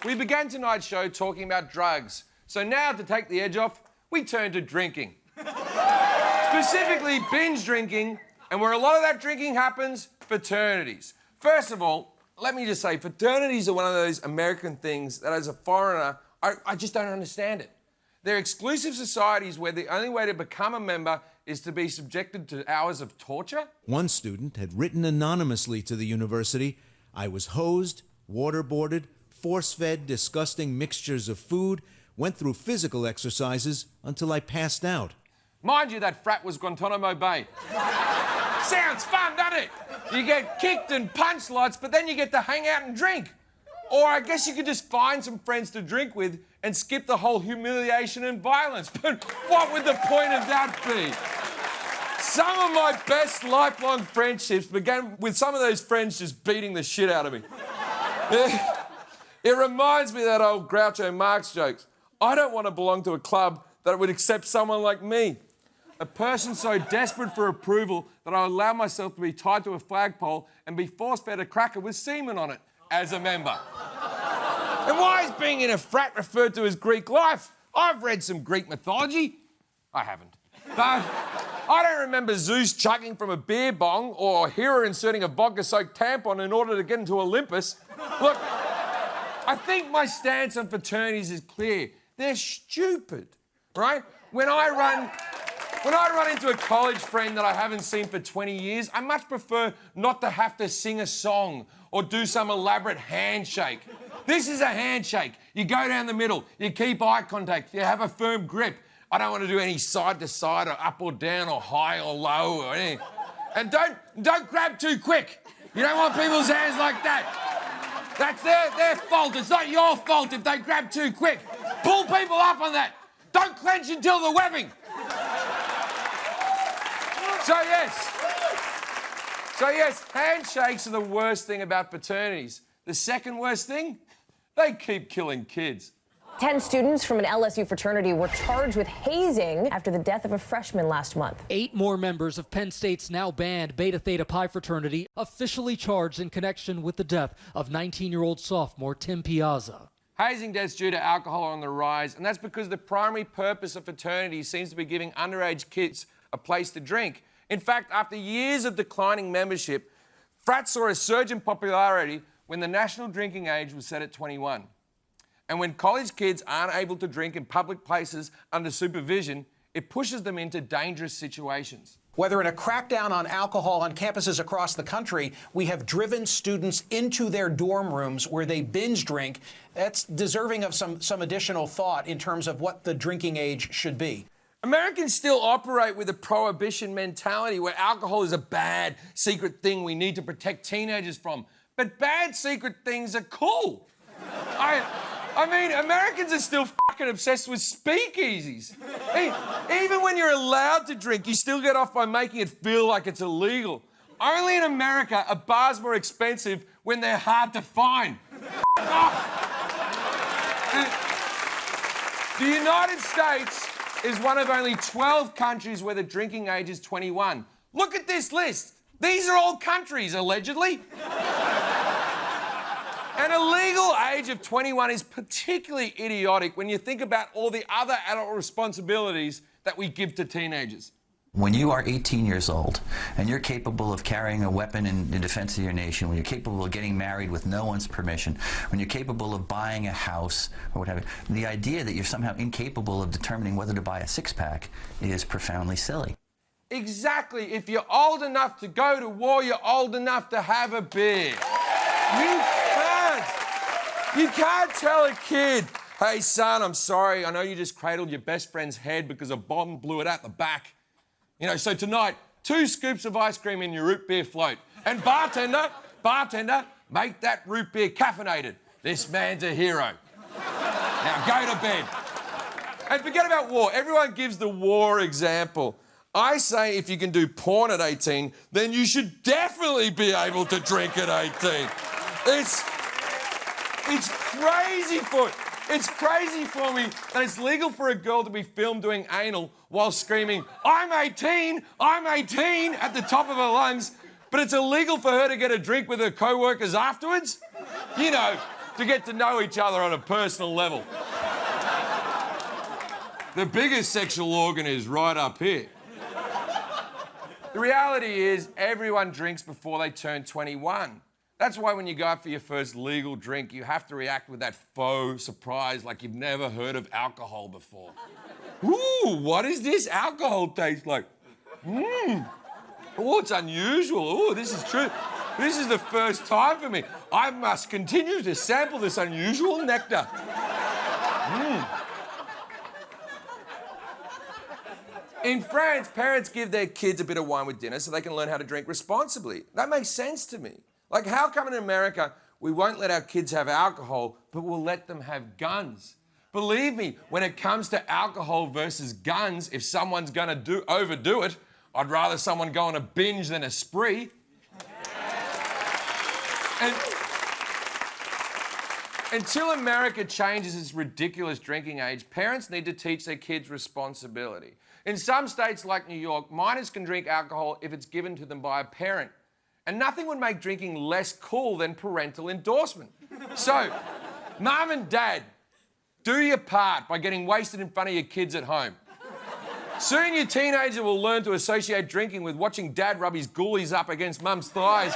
We began tonight's show talking about drugs. So now, to take the edge off, we turn to drinking. Specifically, binge drinking, and where a lot of that drinking happens, fraternities. First of all, let me just say, fraternities are one of those American things that, as a foreigner, I just don't understand it. They're exclusive societies where the only way to become a member is to be subjected to hours of torture. One student had written anonymously to the university, "I was hosed, waterboarded, force-fed disgusting mixtures of food, went through physical exercises until I passed out." Mind you, that frat was Guantanamo Bay. Sounds fun, doesn't it? You get kicked and punched lots, but then you get to hang out and drink. Or I guess you could just find some friends to drink with and skip the whole humiliation and violence. But what would the point of that be? Some of my best lifelong friendships began with some of those friends just beating the shit out of me. It reminds me of that old Groucho Marx jokes. I don't want to belong to a club that would accept someone like me. A person so desperate for approval that I allow myself to be tied to a flagpole and be force-fed a cracker with semen on it as a member. And why is being in a frat referred to as Greek life? I've read some Greek mythology. I haven't. But I don't remember Zeus chugging from a beer bong or Hera inserting a vodka-soaked tampon in order to get into Olympus. Look, I think my stance on fraternities is clear. They're stupid, right? When I run into a college friend that I haven't seen for 20 years, I much prefer not to have to sing a song or do some elaborate handshake. This is a handshake. You go down the middle, you keep eye contact, you have a firm grip. I don't want to do any side to side or up or down or high or low or anything. And don't grab too quick. You don't want people's hands like that. That's their fault. It's not your fault if they grab too quick. Pull people up on that. Don't clench until the webbing. So yes, handshakes are the worst thing about fraternities. The second worst thing, they keep killing kids. 10 students from an LSU fraternity were charged with hazing after the death of a freshman last month. 8 more members of Penn State's now banned Beta Theta Pi fraternity officially charged in connection with the death of 19-year-old sophomore Tim Piazza. Hazing deaths due to alcohol are on the rise, and that's because the primary purpose of fraternities seems to be giving underage kids a place to drink. In fact, after years of declining membership, frats saw a surge in popularity when the national drinking age was set at 21. And when college kids aren't able to drink in public places under supervision, it pushes them into dangerous situations. Whether in a crackdown on alcohol on campuses across the country, we have driven students into their dorm rooms where they binge drink. That's deserving of some additional thought in terms of what the drinking age should be. Americans still operate with a prohibition mentality where alcohol is a bad, secret thing we need to protect teenagers from. But bad secret things are cool. I mean, Americans are still fucking obsessed with speakeasies. Even when you're allowed to drink, you still get off by making it feel like it's illegal. Only in America are bars more expensive when they're hard to find. The United States is one of only 12 countries where the drinking age is 21. Look at this list. These are all countries, allegedly. An illegal age of 21 is particularly idiotic when you think about all the other adult responsibilities that we give to teenagers. When you are 18 years old and you're capable of carrying a weapon in defense of your nation, when you're capable of getting married with no one's permission, when you're capable of buying a house or whatever, the idea that you're somehow incapable of determining whether to buy a six-pack is profoundly silly. Exactly. If you're old enough to go to war, you're old enough to have a beer. You can't tell a kid, "Hey, son, I'm sorry. I know you just cradled your best friend's head because a bomb blew it out the back. You know, so tonight, 2 scoops of ice cream in your root beer float. And bartender, make that root beer caffeinated. This man's a hero. Now go to bed." And forget about war. Everyone gives the war example. I say if you can do porn at 18, then you should definitely be able to drink at 18. It's crazy for me that it's legal for a girl to be filmed doing anal while screaming, I'm 18 at the top of her lungs, but it's illegal for her to get a drink with her co-workers afterwards. You know, to get to know each other on a personal level. The biggest sexual organ is right up here. The reality is everyone drinks before they turn 21. That's why when you go out for your first legal drink, you have to react with that faux surprise like you've never heard of alcohol before. Ooh, what does this alcohol taste like? Oh, it's unusual. Oh, this is true. This is the first time for me. I must continue to sample this unusual nectar. In France, parents give their kids a bit of wine with dinner so they can learn how to drink responsibly. That makes sense to me. Like, how come in America we won't let our kids have alcohol, but we'll let them have guns? Believe me, when it comes to alcohol versus guns, if someone's going to overdo it, I'd rather someone go on a binge than a spree. And until America changes its ridiculous drinking age, parents need to teach their kids responsibility. In some states like New York, minors can drink alcohol if it's given to them by a parent. And nothing would make drinking less cool than parental endorsement. So, mum and dad, do your part by getting wasted in front of your kids at home. Soon your teenager will learn to associate drinking with watching dad rub his ghoulies up against mum's thighs.